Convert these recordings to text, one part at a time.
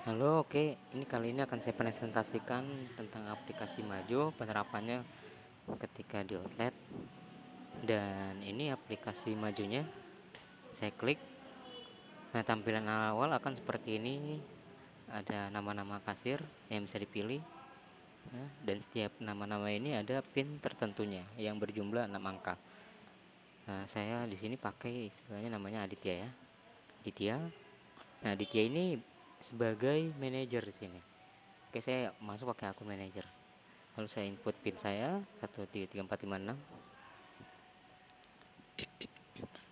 Halo, oke. Ini kali ini akan saya presentasikan tentang aplikasi Maju, penerapannya ketika di outlet. Dan ini aplikasi Majunya, saya klik. Nah, tampilan awal akan seperti ini. Ada nama-nama kasir yang bisa dipilih, ya, dan setiap nama-nama ini ada PIN tertentunya yang berjumlah 6 angka. Nah, saya di sini pakai istilahnya namanya Aditya ya. Aditya. Nah, Aditya ini sebagai manajer di sini. Oke, saya masuk pakai akun manajer. Lalu saya input PIN saya 133456.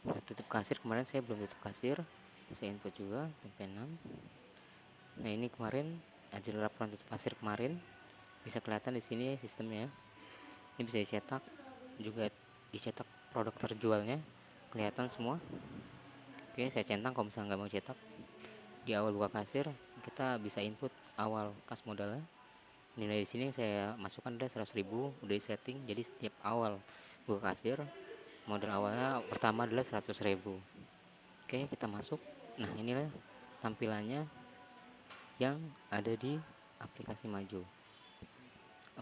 Nah, tutup kasir kemarin saya belum tutup kasir. Saya input juga PIN P6. Nah, ini kemarin hasil laporan tutup kasir kemarin. Bisa kelihatan di sini sistemnya. Ini bisa dicetak, juga dicetak produk terjualnya. Kelihatan semua. Oke, saya centang kalau misalnya nggak mau cetak. Di awal buka kasir, kita bisa input awal kas modalnya. Nilai di sini yang saya masukkan adalah 100.000, udah di setting. Jadi setiap awal buka kasir, modal awalnya pertama adalah 100.000. Oke, kita masuk. Nah, inilah tampilannya yang ada di aplikasi Maju.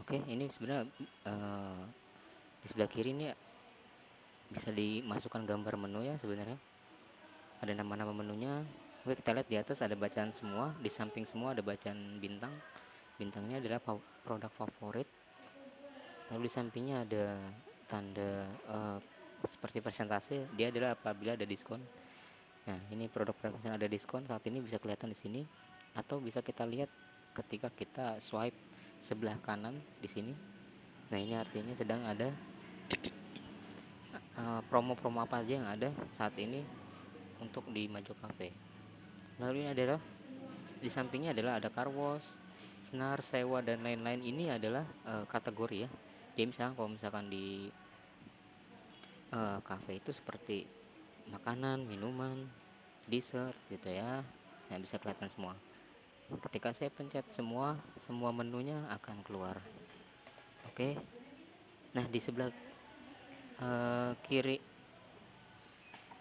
Oke, ini sebenarnya di sebelah kiri ini bisa dimasukkan gambar menu ya sebenarnya. Ada nama-nama menunya. Oke, kita lihat di atas ada bacaan semua, di samping semua ada bacaan bintang. Bintangnya adalah produk favorit. Lalu di sampingnya ada tanda seperti persentase, dia adalah apabila ada diskon. Nah, ini produk-produk yang ada diskon saat ini bisa kelihatan di sini, atau bisa kita lihat ketika kita swipe sebelah kanan di sini. Nah, ini artinya sedang ada promo-promo apa aja yang ada saat ini untuk di Majo Cafe. Lalu ini adalah di sampingnya adalah ada car wash, senar, sewa dan lain-lain. Ini adalah kategori ya. Jadi misalkan kalau misalkan di cafe itu seperti makanan, minuman, dessert gitu ya. Nah, bisa kelihatan semua. Ketika saya pencet semua, semua menunya akan keluar. Oke. Nah, di sebelah kiri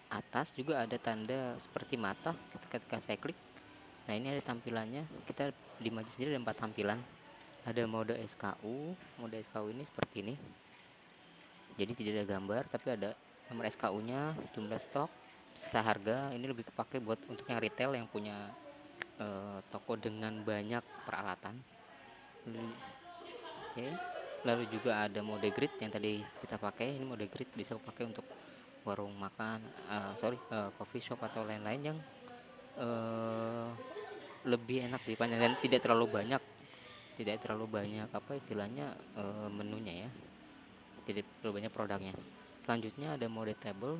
atas juga ada tanda seperti mata ketika saya klik. Nah, ini ada tampilannya. Kita di Maju sendiri ada 4 tampilan. Ada mode SKU. Mode SKU ini seperti ini. Jadi tidak ada gambar, tapi ada nomor SKU-nya, jumlah stok, sisa harga. Ini lebih kepake buat untuk yang retail yang punya toko dengan banyak peralatan. Oke. Lalu juga ada mode grid yang tadi kita pakai. Ini mode grid bisa pakai untuk warung makan, coffee shop atau lain-lain yang uh, lebih enak dipandang dan tidak terlalu banyak apa istilahnya menunya ya, tidak terlalu banyak produknya. Selanjutnya ada mode table.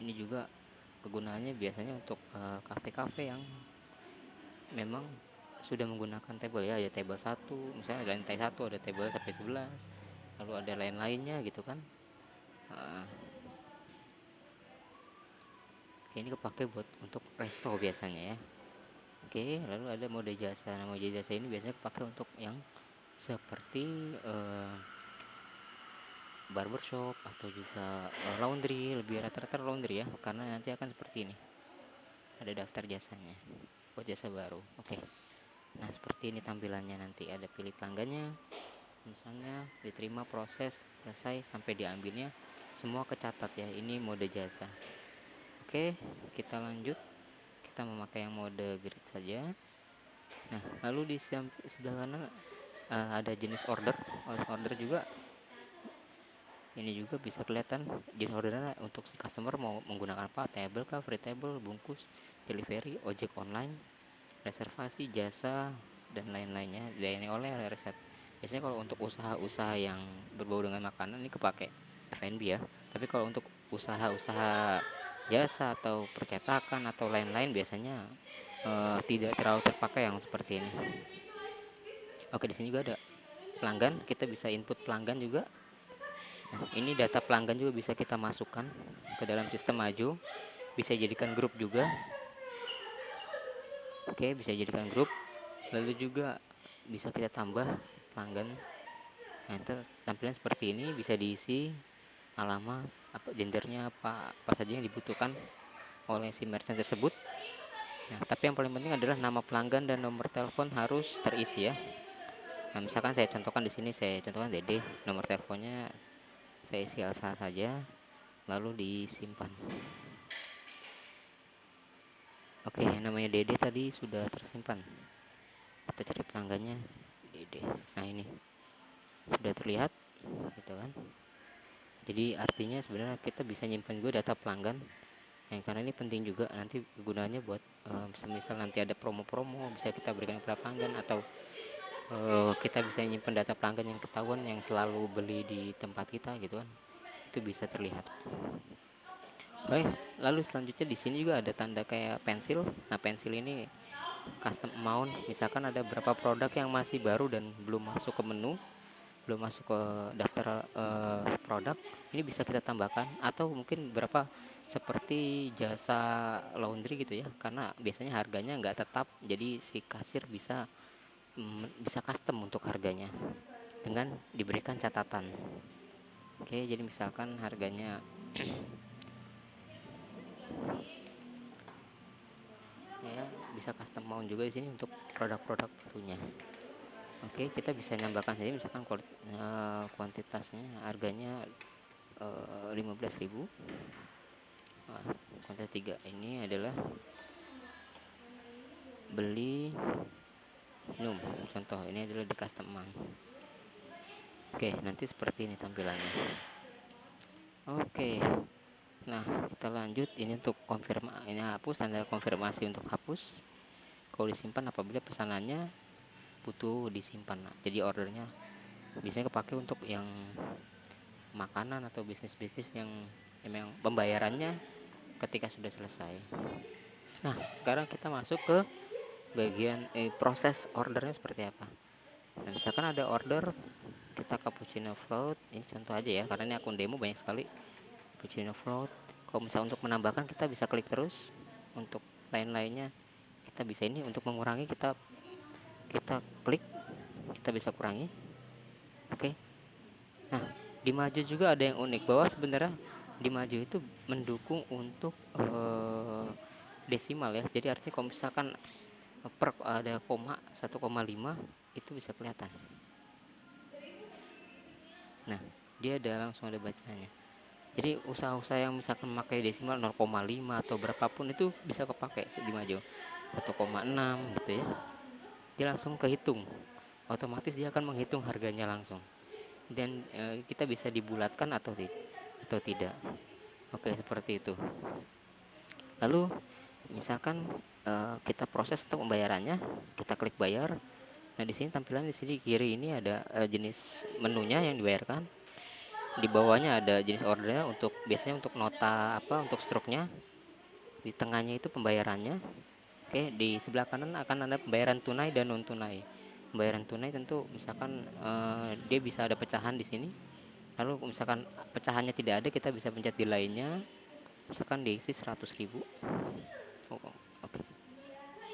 Ini juga kegunaannya biasanya untuk kafe-kafe yang memang sudah menggunakan table ya, ya table satu misalnya ada lantai satu, ada table sampai 11, lalu ada lain-lainnya gitu kan. uh, ini kepake buat untuk resto biasanya ya. Oke, lalu ada mode jasa. Nah, mode jasa ini biasanya kepake untuk yang seperti barbershop atau juga laundry, lebih rata-rata laundry ya, karena nanti akan seperti ini, ada daftar jasanya buat jasa baru. Oke. Nah, seperti ini tampilannya, nanti ada pilih pelanggannya, misalnya diterima, proses, selesai, sampai diambilnya, semua kecatat ya. Ini mode jasa. Oke, kita lanjut. Kita memakai yang mode grid saja. Nah, lalu di sebelah kanan ada jenis order. Order juga, ini juga bisa kelihatan jenis ordernya untuk si customer mau menggunakan apa, table kah, free table, bungkus, delivery, ojek online, reservasi, jasa, dan lain-lainnya dilayani oleh Reset. Biasanya kalau untuk usaha-usaha yang berbau dengan makanan ini kepake F&B ya. Tapi kalau untuk usaha-usaha jasa atau percetakan atau lain-lain biasanya tidak terlalu terpakai yang seperti ini. Oke, di sini juga ada pelanggan, kita bisa input pelanggan juga. Nah, ini data pelanggan juga bisa kita masukkan ke dalam sistem Maju. Bisa jadikan grup juga. Oke, bisa jadikan grup. Lalu juga bisa kita tambah pelanggan. Nah, itu tampilan seperti ini, bisa diisi alamat, apa gendernya, apa saja yang dibutuhkan oleh si merchant tersebut. Nah, tapi yang paling penting adalah nama pelanggan dan nomor telepon harus terisi ya. Nah, misalkan saya contohkan di sini, saya contohkan Dede, nomor teleponnya saya isi Elsa saja, lalu disimpan. Oke, namanya Dede tadi sudah tersimpan. Kita cari pelanggannya, Dede. Nah, ini sudah terlihat, gitu kan. Jadi artinya sebenarnya kita bisa nyimpan juga data pelanggan. Yang karena ini penting juga nanti gunanya buat misal nanti ada promo-promo bisa kita berikan kepada pelanggan, atau kita bisa nyimpan data pelanggan yang ketahuan yang selalu beli di tempat kita gitu kan, itu bisa terlihat. Oke, lalu selanjutnya di sini juga ada tanda kayak pensil. Nah, pensil ini custom amount. Misalkan ada berapa produk yang masih baru dan belum masuk ke menu, belum masuk ke daftar produk, ini bisa kita tambahkan. Atau mungkin berapa seperti jasa laundry gitu ya, karena biasanya harganya nggak tetap, jadi si kasir bisa custom untuk harganya dengan diberikan catatan. Oke, jadi misalkan harganya ya bisa custom mount juga di sini untuk produk-produk barunya. Oke, kita bisa nambahkan saja misalkan kuantitasnya harganya 15.000. Nah, kuantitas 3 ini adalah beli minum. Contoh, ini adalah di custom mount. Oke, nanti seperti ini tampilannya. Oke. Nah, kita lanjut. Ini untuk konfirmasi, ini hapus, tanda konfirmasi untuk hapus. Kalau disimpan apabila pesanannya butuh disimpan. Nah, jadi ordernya biasanya kepake untuk yang makanan atau bisnis-bisnis yang memang pembayarannya ketika sudah selesai. Nah, sekarang kita masuk ke bagian proses ordernya seperti apa. Nah, misalkan ada order kita cappuccino float, ini contoh aja ya karena ini akun demo banyak sekali. Cappuccino float, kalau misalnya untuk menambahkan kita bisa klik terus, untuk lain-lainnya kita bisa ini, untuk mengurangi kita klik, kita bisa kurangi. Oke. Nah, di Maju juga ada yang unik bahwa sebenarnya di Maju itu mendukung untuk desimal ya. Jadi artinya kalau misalkan per ada koma 1,5 itu bisa kelihatan. Nah, dia langsung ada bacanya. Jadi usaha-usaha yang misalkan memakai desimal 0,5 atau berapapun itu bisa kepakai di Maju. 1,6 gitu ya. Dia langsung kehitung. Otomatis dia akan menghitung harganya langsung. Dan kita bisa dibulatkan atau tidak. Oke, seperti itu. Lalu misalkan kita proses untuk pembayarannya, kita klik bayar. Nah, di sini tampilan di sini kiri ini ada jenis menunya yang dibayarkan. Di bawahnya ada jenis ordernya, untuk biasanya untuk nota apa, untuk struknya. Di tengahnya itu pembayarannya. Oke, di sebelah kanan akan ada pembayaran tunai dan non tunai. Pembayaran tunai tentu misalkan dia bisa ada pecahan di sini. Lalu misalkan pecahannya tidak ada, kita bisa pencet di lainnya. Misalkan diisi 100.000. Oh, oke.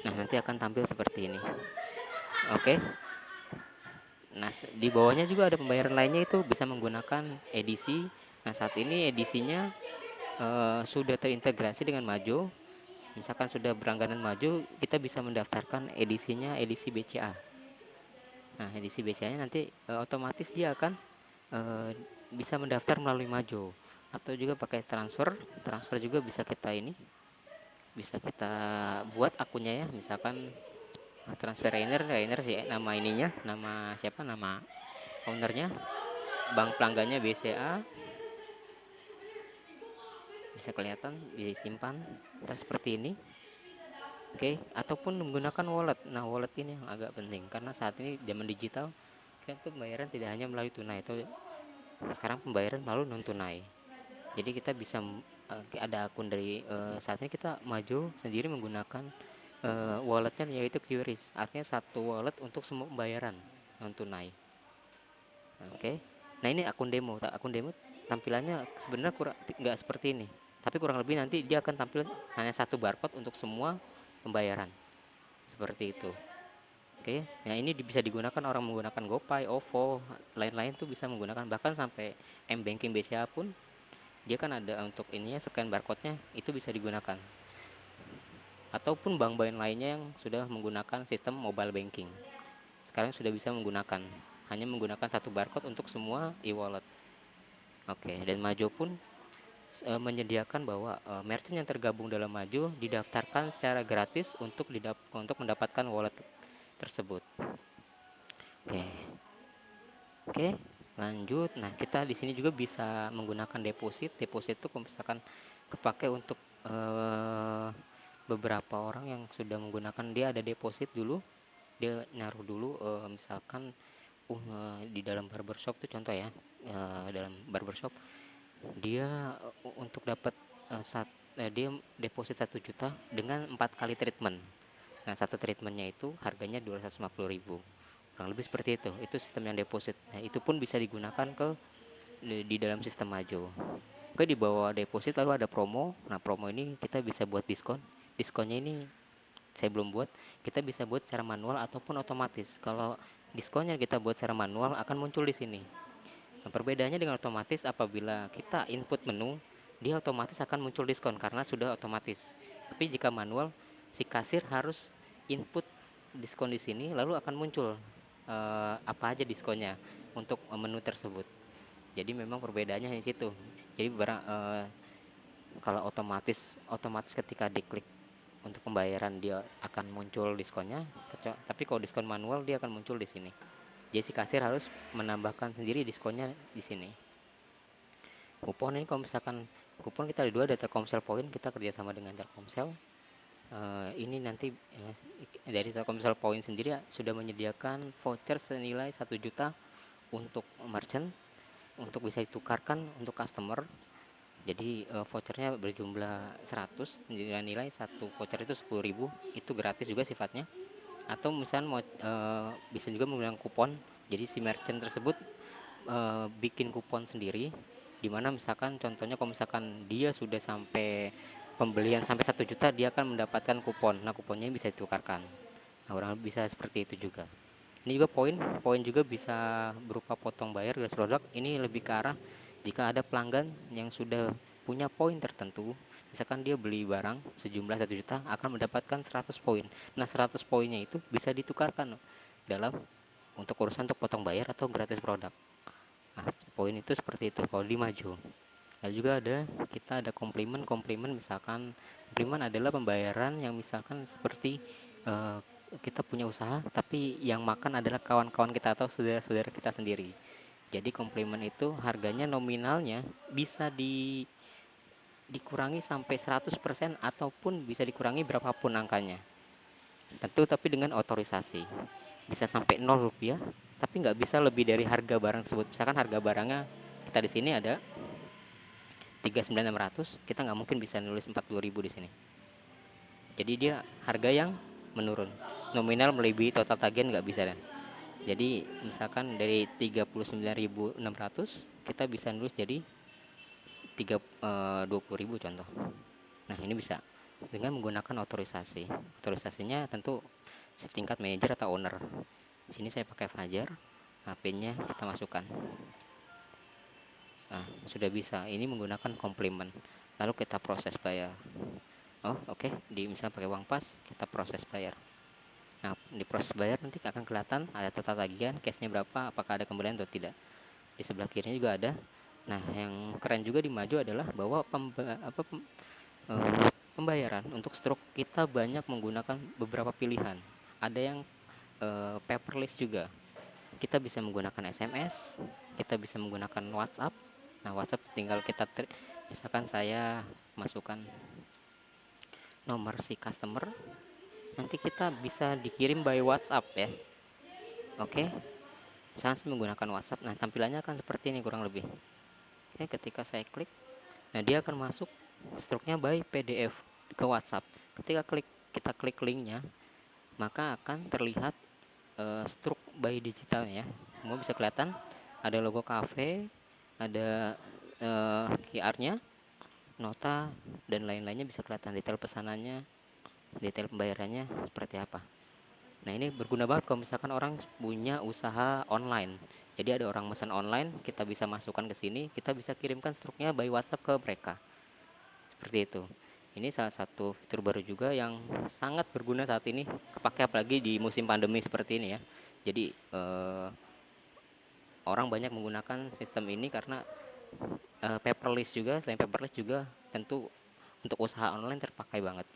Nah, nanti akan tampil seperti ini. Oke. Nah, di bawahnya juga ada pembayaran lainnya, itu bisa menggunakan edisi. Nah, saat ini edisinya sudah terintegrasi dengan Majo. Misalkan sudah berlangganan Majo, kita bisa mendaftarkan edisinya, edisi BCA. Nah, edisi BCA-nya nanti otomatis dia akan eh, bisa mendaftar melalui Majo, atau juga pakai transfer. Transfer juga bisa kita bisa kita buat akunnya ya. Misalkan transfer Rainer sih nama ininya, nama siapa, nama ownernya, bank pelanggannya BCA, bisa kelihatan disimpan. Kita seperti ini. Oke, ataupun menggunakan wallet. Nah, wallet ini yang agak penting karena saat ini zaman digital kan pembayaran tidak hanya melalui tunai, itu sekarang pembayaran melalui non tunai. Jadi kita bisa ada akun dari saat ini kita Maju sendiri menggunakan walletnya yaitu QRIS, artinya satu wallet untuk semua pembayaran non tunai. Oke. Nah, ini akun demo tampilannya sebenarnya kurang nggak seperti ini, tapi kurang lebih nanti dia akan tampil hanya satu barcode untuk semua pembayaran seperti itu. Oke. Nah, ini bisa digunakan orang menggunakan GoPay, OVO, lain-lain tuh bisa menggunakan, bahkan sampai M-Banking BCA pun dia kan ada untuk ininya, scan barcode-nya itu bisa digunakan. ataupun bank lainnya yang sudah menggunakan sistem mobile banking. Sekarang sudah bisa menggunakan, hanya menggunakan satu barcode untuk semua e-wallet. Oke, dan Majo pun menyediakan bahwa merchant yang tergabung dalam Majo didaftarkan secara gratis untuk mendapatkan wallet tersebut. Oke. Oke, lanjut. Nah, kita di sini juga bisa menggunakan deposit. Deposit itu kalau misalkan kepake untuk beberapa orang yang sudah menggunakan, dia ada deposit dulu, dia naruh dulu, misalkan di dalam barbershop tuh contoh ya, dalam barbershop dia untuk dapat dia deposit 1 juta dengan 4 kali treatment. Nah, satu treatmentnya itu harganya 250.000, kurang lebih seperti itu sistem yang deposit. Nah, itu pun bisa digunakan di dalam sistem Majo. Oke, di bawah deposit lalu ada promo. Nah, promo ini kita bisa buat diskon. Diskonnya ini saya belum buat. Kita bisa buat secara manual ataupun otomatis. Kalau diskonnya kita buat secara manual akan muncul di sini. Nah, perbedaannya dengan otomatis, apabila kita input menu, dia otomatis akan muncul diskon karena sudah otomatis. Tapi jika manual, si kasir harus input diskon di sini, lalu akan muncul apa aja diskonnya untuk menu tersebut. Jadi memang perbedaannya di situ. Jadi kalau otomatis ketika diklik untuk pembayaran dia akan muncul diskonnya, tapi kalau diskon manual dia akan muncul di sini. Jadi si kasir harus menambahkan sendiri diskonnya di sini. Kupon ini kalau misalkan kupon kita ada dua, ada Telkomsel Point, kita kerjasama dengan Telkomsel. Ini nanti dari Telkomsel Point sendiri sudah menyediakan voucher senilai 1 juta untuk merchant, untuk bisa ditukarkan untuk customer. Jadi vouchernya berjumlah 100, dengan nilai satu voucher itu 10.000, itu gratis juga sifatnya. Atau misalnya mau bisa juga menggunakan kupon. Jadi si merchant tersebut bikin kupon sendiri, dimana misalkan contohnya kalau misalkan dia sudah sampai pembelian sampai 1 juta, dia akan mendapatkan kupon. Nah, kuponnya bisa ditukarkan. Nah, orang bisa seperti itu juga. Ini juga poin juga bisa berupa potong bayar gas produk. Ini lebih ke arah jika ada pelanggan yang sudah punya poin tertentu, misalkan dia beli barang sejumlah 1 juta akan mendapatkan 100 poin. Nah, 100 poinnya itu bisa ditukarkan dalam untuk urusan untuk potong bayar atau gratis produk. Nah, poin itu seperti itu kalau di Maju. Lalu juga kita ada komplimen misalkan komplimen adalah pembayaran yang misalkan seperti eh, kita punya usaha tapi yang makan adalah kawan-kawan kita atau saudara-saudara kita sendiri. Jadi komplimen itu harganya nominalnya bisa dikurangi sampai 100% ataupun bisa dikurangi berapapun angkanya. Tentu tapi dengan otorisasi. Bisa sampai 0 rupiah, tapi nggak bisa lebih dari harga barang tersebut. Misalkan harga barangnya kita di sini ada 39.600, kita nggak mungkin bisa nulis 40.000 di sini. Jadi dia harga yang menurun. Nominal melebihi total tagihan nggak bisa dan. Jadi misalkan dari 39.600 kita bisa nulis jadi 20.000 contoh. Nah, ini bisa dengan menggunakan otorisasi. Otorisasinya tentu setingkat manajer atau owner. Di sini saya pakai Fajar. Nah, PIN-nya kita masukkan. Nah, sudah bisa. Ini menggunakan komplimen. Lalu kita proses bayar. Oh, oke. Misalnya pakai uang pas, kita proses bayar. Nah, di proses bayar nanti akan kelihatan ada total tagihan, cashnya berapa, apakah ada kembalian atau tidak. Di sebelah kirinya juga ada. Nah, yang keren juga di Maju adalah bahwa pembayaran untuk stroke kita banyak menggunakan beberapa pilihan. Ada yang paperless juga. Kita bisa menggunakan SMS, kita bisa menggunakan WhatsApp. Nah, WhatsApp tinggal misalkan saya masukkan nomor si customer, nanti kita bisa dikirim by WhatsApp ya. Oke, misalnya saya menggunakan WhatsApp, nah tampilannya akan seperti ini kurang lebih. Oke, ketika saya klik, nah dia akan masuk struknya by PDF ke WhatsApp. Ketika kita klik linknya, maka akan terlihat struk by digitalnya. Semua bisa kelihatan, ada logo cafe, ada QR-nya, nota, dan lain-lainnya bisa kelihatan, detail pesanannya, detail pembayarannya seperti apa. Nah, ini berguna banget kalau misalkan orang punya usaha online. Jadi ada orang pesan online, kita bisa masukkan ke sini, kita bisa kirimkan struknya by WhatsApp ke mereka. Seperti itu. Ini salah satu fitur baru juga yang sangat berguna saat ini, kepake apalagi di musim pandemi seperti ini ya. Jadi orang banyak menggunakan sistem ini karena paperless juga. Selain paperless juga tentu untuk usaha online terpakai banget.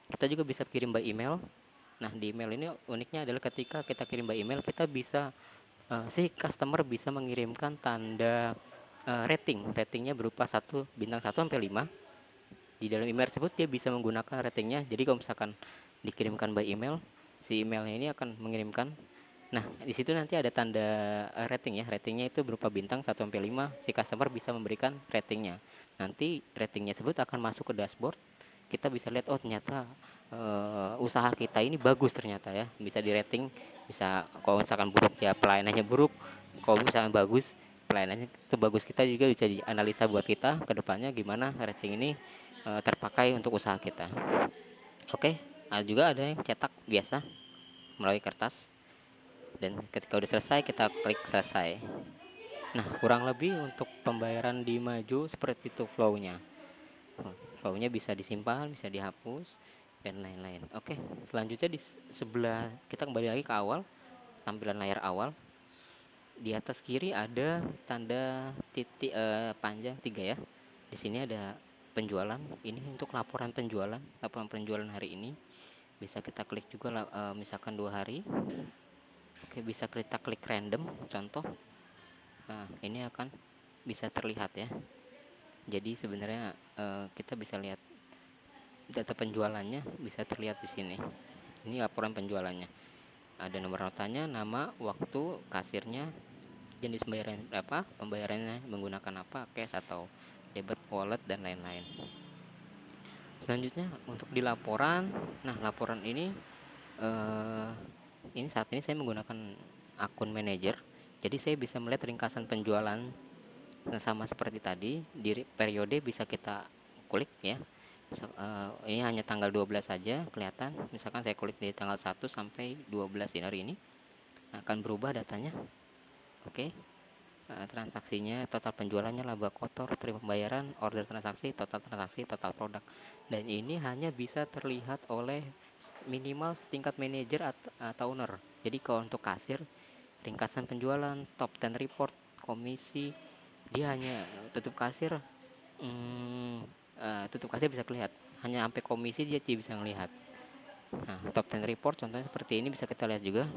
Kita juga bisa kirim by email. Nah, di email ini uniknya adalah ketika kita kirim by email, kita bisa si customer bisa mengirimkan tanda rating. Ratingnya berupa bintang 1 sampai 5. Di dalam email tersebut dia bisa menggunakan ratingnya. Jadi kalau misalkan dikirimkan by email, si emailnya ini akan mengirimkan. Nah, di situ nanti ada tanda rating ya. Ratingnya itu berupa bintang 1 sampai 5. Si customer bisa memberikan ratingnya. Nanti ratingnya tersebut akan masuk ke dashboard. Kita bisa lihat, oh ternyata usaha kita ini bagus ternyata ya. Bisa di rating, bisa kalau misalkan buruk ya pelayanannya buruk. Kalau misalkan bagus, pelayanannya itu bagus. Kita juga bisa dianalisa buat kita ke depannya gimana rating ini terpakai untuk usaha kita. Oke, juga ada yang cetak biasa melalui kertas, dan ketika udah selesai kita klik selesai. Nah, kurang lebih untuk pembayaran di Maju seperti itu flow-nya. Flow-nya bisa disimpan, bisa dihapus, dan lain-lain. Oke, selanjutnya di sebelah kita kembali lagi ke awal, tampilan layar awal. Di atas kiri ada tanda titik panjang 3 ya. Di sini ada penjualan. Ini untuk laporan penjualan hari ini. Bisa kita klik juga misalkan 2 hari. Oke, bisa kita klik random contoh. Nah, ini akan bisa terlihat ya. Jadi sebenarnya kita bisa lihat data penjualannya, bisa terlihat di sini. Ini laporan penjualannya. Ada nomor notanya, nama, waktu, kasirnya, jenis pembayaran berapa, pembayarannya menggunakan apa, cash atau debit, wallet, dan lain-lain. Selanjutnya untuk di laporan. Nah, laporan ini saat ini saya menggunakan akun manajer. Jadi saya bisa melihat ringkasan penjualan sama seperti tadi. Di periode bisa kita klik ya. Ini hanya tanggal 12 saja kelihatan. Misalkan saya klik di tanggal 1 sampai 12 hari ini, akan berubah datanya. Oke. Transaksinya, total penjualannya, laba kotor, terima pembayaran, order transaksi, total produk. Dan ini hanya bisa terlihat oleh minimal setingkat manajer atau owner. Jadi kalau untuk kasir, ringkasan penjualan, top 10 report, komisi, dia hanya tutup kasir. Tutup kasir bisa kelihatan, hanya sampai komisi dia tidak bisa melihat. Nah, top 10 report contohnya seperti ini bisa kita lihat juga.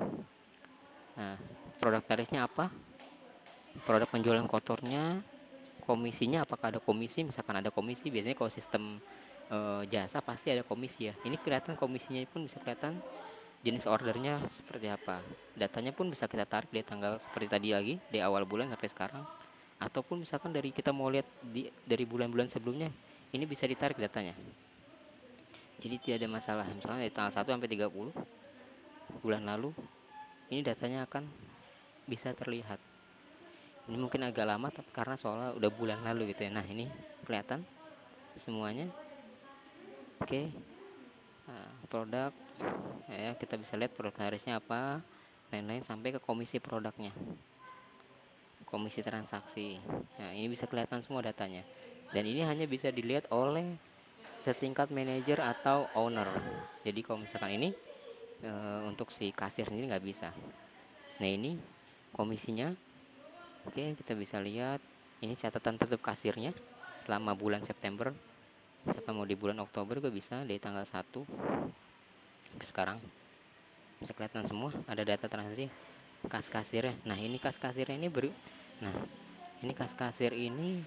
Nah, produk tarifnya apa, produk penjualan kotornya, komisinya apakah ada komisi. Misalkan ada komisi, biasanya kalau sistem jasa pasti ada komisi ya. Ini kelihatan komisinya pun bisa kelihatan, jenis ordernya seperti apa, datanya pun bisa kita tarik dari tanggal seperti tadi lagi, dari awal bulan sampai sekarang. Ataupun misalkan dari kita mau lihat dari bulan-bulan sebelumnya, ini bisa ditarik datanya. Jadi tidak ada masalah. Misalnya dari tanggal 1 sampai 30 bulan lalu, ini datanya akan bisa terlihat. Ini mungkin agak lama karena soalnya udah bulan lalu gitu ya. Nah, ini kelihatan semuanya. Oke. Produk ya, kita bisa lihat produk harusnya apa, lain-lain sampai ke komisi produknya, komisi transaksi. Nah, ini bisa kelihatan semua datanya. Dan ini hanya bisa dilihat oleh setingkat manajer atau owner. Jadi kalau misalkan ini untuk si kasir ini nggak bisa. Nah, ini komisinya. Oke, kita bisa lihat ini catatan tutup kasirnya selama bulan September. Misalkan mau di bulan Oktober juga bisa, dari tanggal 1 sampai sekarang bisa kelihatan semua, ada data transaksi, kas kasirnya. Nah, ini kas kasirnya ini nah, ini kas kasir ini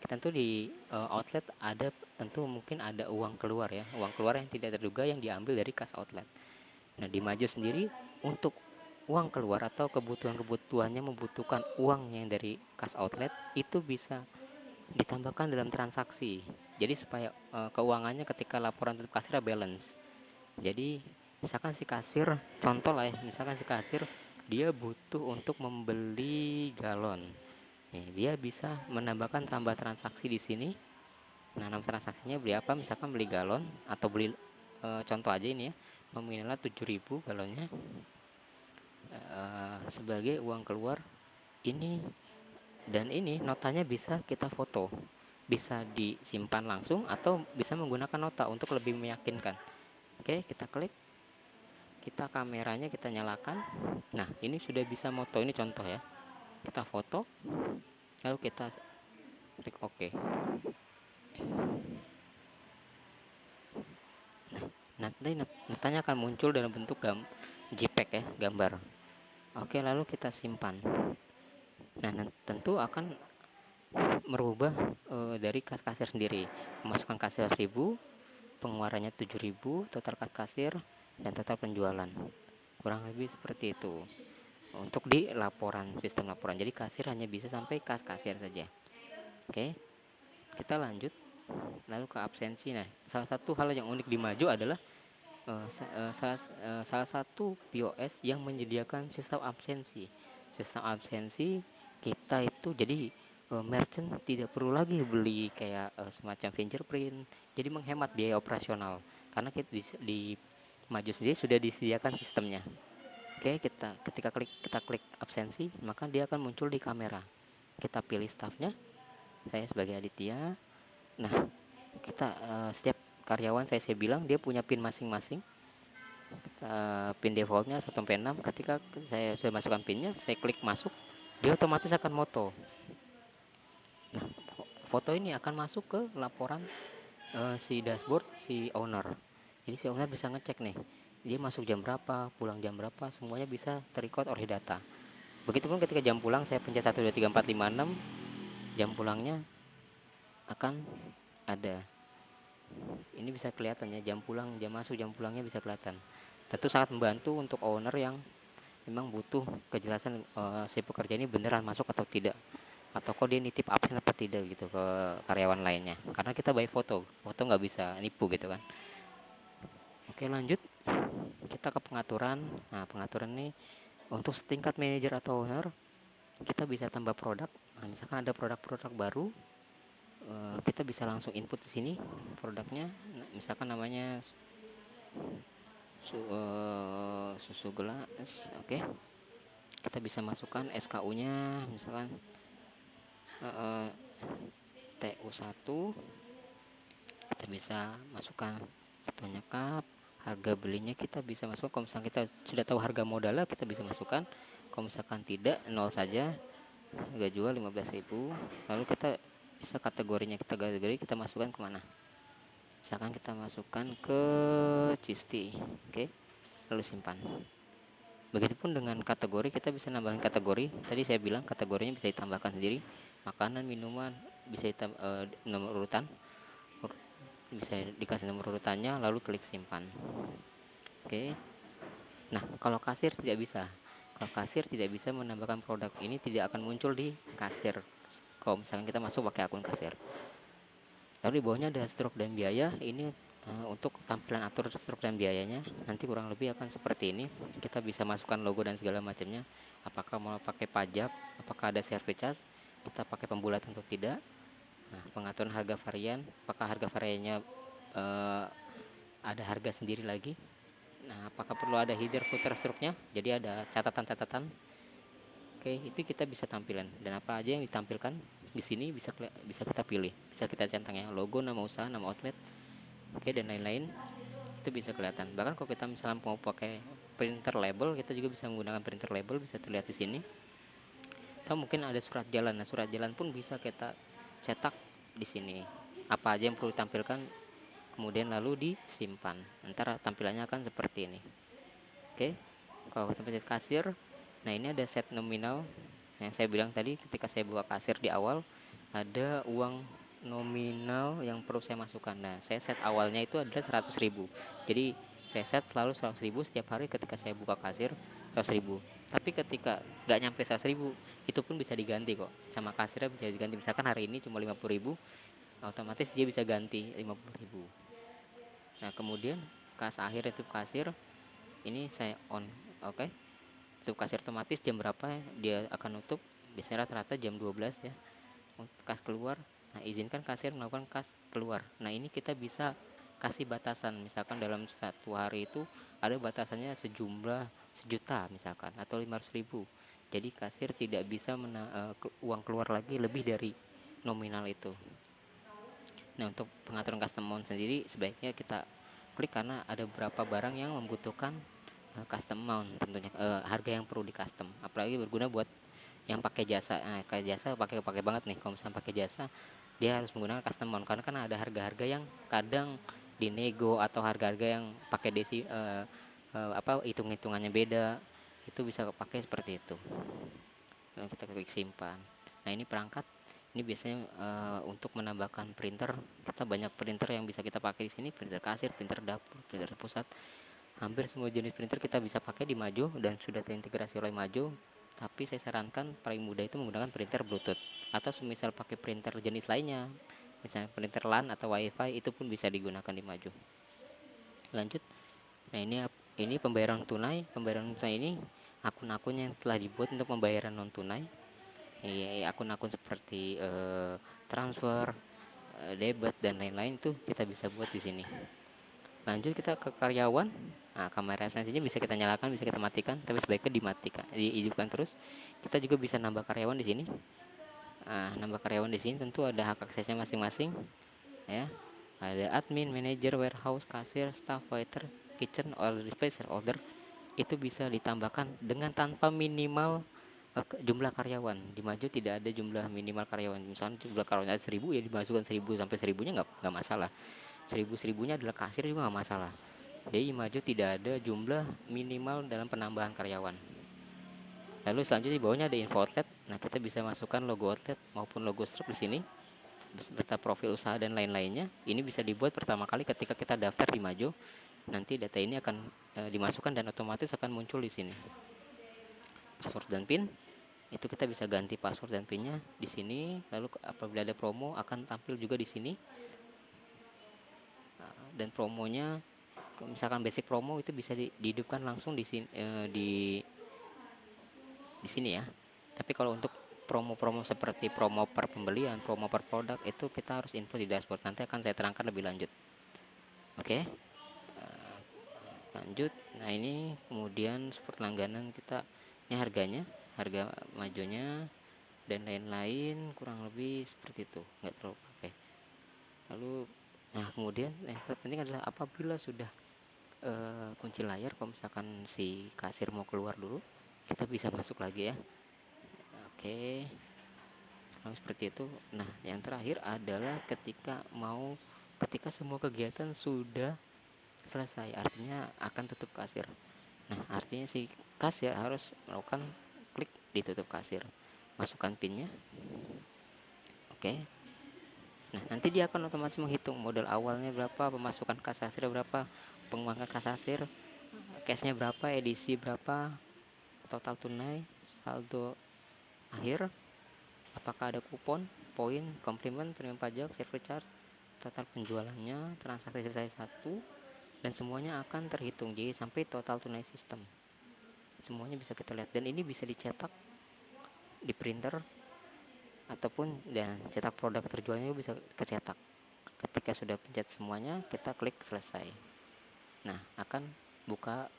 tentu di outlet ada, tentu mungkin ada uang keluar ya, uang keluar yang tidak terduga yang diambil dari kas outlet. Nah, di Maju sendiri untuk uang keluar atau kebutuhannya membutuhkan uang yang dari kas outlet itu bisa ditambahkan dalam transaksi. Jadi supaya keuangannya ketika laporan tutup kasir balance. Jadi misalkan si kasir, contoh lah ya, misalkan si kasir dia butuh untuk membeli galon. Nih, dia bisa menambahkan tambah transaksi di sini. Nah, nama transaksinya beli apa? Misalkan beli galon atau beli contoh aja ini ya, nominalnya 7.000 galonnya, sebagai uang keluar ini. Dan ini notanya bisa kita foto. bisa disimpan langsung atau bisa menggunakan nota untuk lebih meyakinkan. Oke, kita klik, kita kameranya kita nyalakan. Nah, ini sudah bisa moto, ini contoh ya. Kita foto, lalu kita klik OK. Nanti datanya akan muncul dalam bentuk JPEG ya, gambar. Oke, lalu kita simpan. Nah, tentu akan merubah dari kas kasir sendiri. Memasukkan kasir 1000, pengeluarannya 7000, total kas kasir dan total penjualan. Kurang lebih seperti itu. Untuk di laporan, sistem laporan. Jadi kasir hanya bisa sampai kas kasir saja. Oke. Kita lanjut lalu ke absensi. Nah, salah satu hal yang unik di Maju adalah salah satu POS yang menyediakan sistem absensi. Sistem absensi kita itu jadi merchant tidak perlu lagi beli kayak semacam fingerprint, jadi menghemat biaya operasional karena di Maju sendiri sudah disediakan sistemnya. Oke, kita klik absensi, maka dia akan muncul di kamera. Kita pilih staffnya, saya sebagai Aditya. Nah, kita setiap karyawan saya bilang dia punya PIN masing-masing. PIN defaultnya 1 sampai 6. Ketika saya sudah masukkan PINnya, saya klik masuk, dia otomatis akan moto. Nah, foto ini akan masuk ke laporan si dashboard si owner. Jadi si owner bisa ngecek nih, dia masuk jam berapa, pulang jam berapa, semuanya bisa terrecord oleh data. Begitupun ketika jam pulang, saya pencet 1 2 3 4 5 6, jam pulangnya akan ada. Ini bisa kelihatan ya, jam pulang, jam masuk, jam pulangnya bisa kelihatan. Tentu sangat membantu untuk owner yang memang butuh kejelasan si pekerja ini beneran masuk atau tidak, atau kok dia nitip absen apa tidak gitu ke karyawan lainnya. Karena kita by foto nggak bisa nipu gitu kan. Oke, lanjut kita ke pengaturan. Nah, pengaturan ini untuk setingkat manajer atau owner, kita bisa tambah produk. Nah, misalkan ada produk-produk baru, kita bisa langsung input di sini produknya. Nah, misalkan namanya susu gelas. Oke, kita bisa masukkan SKU nya misalkan TU1. Kita bisa masukkan satunya cup, harga belinya kita bisa masukkan. Kalau misalkan kita sudah tahu harga modalnya, kita bisa masukkan. Kalau misalkan tidak, nol saja. Harga jual 15.000. Lalu kita bisa kategorinya, kita masukkan kemana, misalkan kita masukkan ke Cisti. Oke, lalu simpan. Begitupun dengan kategori, kita bisa nambahin kategori. Tadi saya bilang kategorinya bisa ditambahkan sendiri, makanan, minuman, bisa nomor urutan, bisa dikasih nomor urutannya, lalu klik simpan. Oke. Nah, kalau kasir tidak bisa. Kalau kasir tidak bisa menambahkan produk, ini tidak akan muncul di kasir kalau misalkan kita masuk pakai akun kasir. Lalu di bawahnya ada struk dan biaya. Ini untuk tampilan atur struk dan biayanya nanti kurang lebih akan seperti ini. Kita bisa masukkan logo dan segala macamnya. Apakah mau pakai pajak, apakah ada service charge, kita pakai pembulatan atau tidak. Nah, pengaturan harga varian, apakah harga variannya ada harga sendiri lagi. Nah, apakah perlu ada header footer struknya, jadi ada catatan-catatan. Oke, itu kita bisa tampilan, dan apa aja yang ditampilkan di sini bisa kita pilih, bisa kita centang ya, logo, nama usaha, nama outlet, oke, dan lain-lain. Itu bisa kelihatan. Bahkan kalau kita misalnya mau pakai printer label, kita juga bisa menggunakan printer label, bisa terlihat di sini. Atau mungkin ada surat jalan. Nah, surat jalan pun bisa kita cetak di sini. Apa aja yang perlu ditampilkan, kemudian lalu disimpan. Ntar tampilannya akan seperti ini. Oke, kalau kita pencet kasir, nah ini ada set nominal yang saya bilang tadi. Ketika saya buka kasir di awal, ada uang nominal yang perlu saya masukkan. Nah, saya set awalnya itu adalah 100.000. Jadi saya set selalu 100.000 setiap hari ketika saya buka kasir, 100.000. Tapi ketika nggak nyampe 100.000, itu pun bisa diganti kok. Sama kasirnya bisa diganti. Misalkan hari ini cuma 50.000, otomatis dia bisa ganti 50.000. Nah, kemudian kas akhir itu kasir, ini saya on. Oke, tutup kasir otomatis. Jam berapa dia akan nutup, biasanya rata-rata jam 12 ya. Kas keluar, nah izinkan kasir melakukan kas keluar. Nah, ini kita bisa kasih batasan, misalkan dalam satu hari itu ada batasannya sejumlah 1 juta misalkan, atau 500.000. Jadi kasir tidak bisa uang keluar lagi lebih dari nominal itu. Nah, untuk pengaturan custom mount sendiri sebaiknya kita klik karena ada beberapa barang yang membutuhkan custom mount tentunya, harga yang perlu di custom. Apalagi berguna buat yang pakai jasa. Nah, kayak jasa pakai pakai banget nih. Kalau misalnya pakai jasa, dia harus menggunakan custom mount karena kan ada harga-harga yang kadang dinego atau harga-harga yang pakai apa hitung-hitungannya beda. Itu bisa pakai seperti itu. Lalu kita klik simpan. Nah, ini perangkat. Ini biasanya untuk menambahkan printer. Kita banyak printer yang bisa kita pakai di sini, printer kasir, printer dapur, printer pusat. Hampir semua jenis printer kita bisa pakai di Majo dan sudah terintegrasi oleh Majo. Tapi saya sarankan paling mudah itu menggunakan printer Bluetooth atau semisal pakai printer jenis lainnya, misalnya printer LAN atau WiFi, itu pun bisa digunakan di Majo. Lanjut. Nah, ini pembayaran tunai. Pembayaran tunai ini akun-akun yang telah dibuat untuk pembayaran non tunai. Akun-akun seperti transfer, debit dan lain-lain itu kita bisa buat di sini. Lanjut kita ke karyawan. Nah, kamera sensinya bisa kita nyalakan, bisa kita matikan, tapi sebaiknya dimatikan, dihidupkan terus. Kita juga bisa nambah karyawan di sini. Nah, nambah karyawan di sini tentu ada hak aksesnya masing-masing, ya. Ada admin, manager, warehouse, kasir, staff, waiter, kitchen, order dispenser, order. Itu bisa ditambahkan dengan tanpa minimal jumlah karyawan. Di Maju tidak ada jumlah minimal karyawan. Misalnya jumlah karyawannya 1000, ya dimasukkan 1000 sampai 1000-nya nggak masalah. 1000-1000-nya adalah kasir juga nggak masalah. Jadi Maju tidak ada jumlah minimal dalam penambahan karyawan. Lalu selanjutnya di bawahnya ada info outlet. Nah, kita bisa masukkan logo outlet maupun logo strip di sini beserta profil usaha dan lain-lainnya. Ini bisa dibuat pertama kali ketika kita daftar di Maju. Nanti data ini akan dimasukkan dan otomatis akan muncul di sini. Password dan PIN itu kita bisa ganti password dan PIN-nya di sini. Lalu apabila ada promo akan tampil juga di sini. Dan promonya misalkan basic promo itu bisa dihidupkan langsung di sini, di sini ya. Tapi kalau untuk promo-promo seperti promo per pembelian, promo per produk, itu kita harus input di dashboard. Nanti akan saya terangkan lebih lanjut. Oke, lanjut. Nah, ini kemudian seperti langganan kita, ini harganya, harga Majonya dan lain-lain, kurang lebih seperti itu, nggak terlalu pakai. Lalu, nah kemudian yang terpenting adalah apabila sudah kunci layar, kalau misalkan si kasir mau keluar dulu, kita bisa masuk lagi ya. Oke, seperti itu. Nah, yang terakhir adalah ketika semua kegiatan sudah selesai, artinya akan tutup kasir. Nah, artinya si kasir harus melakukan klik di tutup kasir, masukkan pinnya. Oke. Nah, nanti dia akan otomatis menghitung modal awalnya berapa, pemasukan kasasir berapa, penguangan kasasir, cashnya berapa, edisi berapa, total tunai, saldo akhir, apakah ada kupon, poin, komplimen, premium pajak, service charge, total penjualannya, transaksi selesai satu, dan semuanya akan terhitung jadi sampai total tunai sistem. Semuanya bisa kita lihat dan ini bisa dicetak di printer ataupun dan cetak produk terjualnya bisa kecetak. Ketika sudah pencet semuanya, kita klik selesai. Nah, akan buka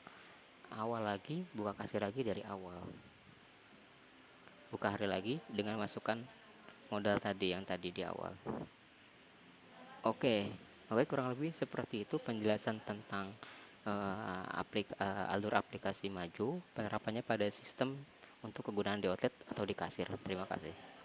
awal lagi, buka kasir lagi dari awal. Buka hari lagi dengan masukkan modal tadi yang tadi di awal. Oke, kurang lebih seperti itu penjelasan tentang alur aplikasi Maju, penerapannya pada sistem untuk kegunaan di outlet atau di kasir. Terima kasih.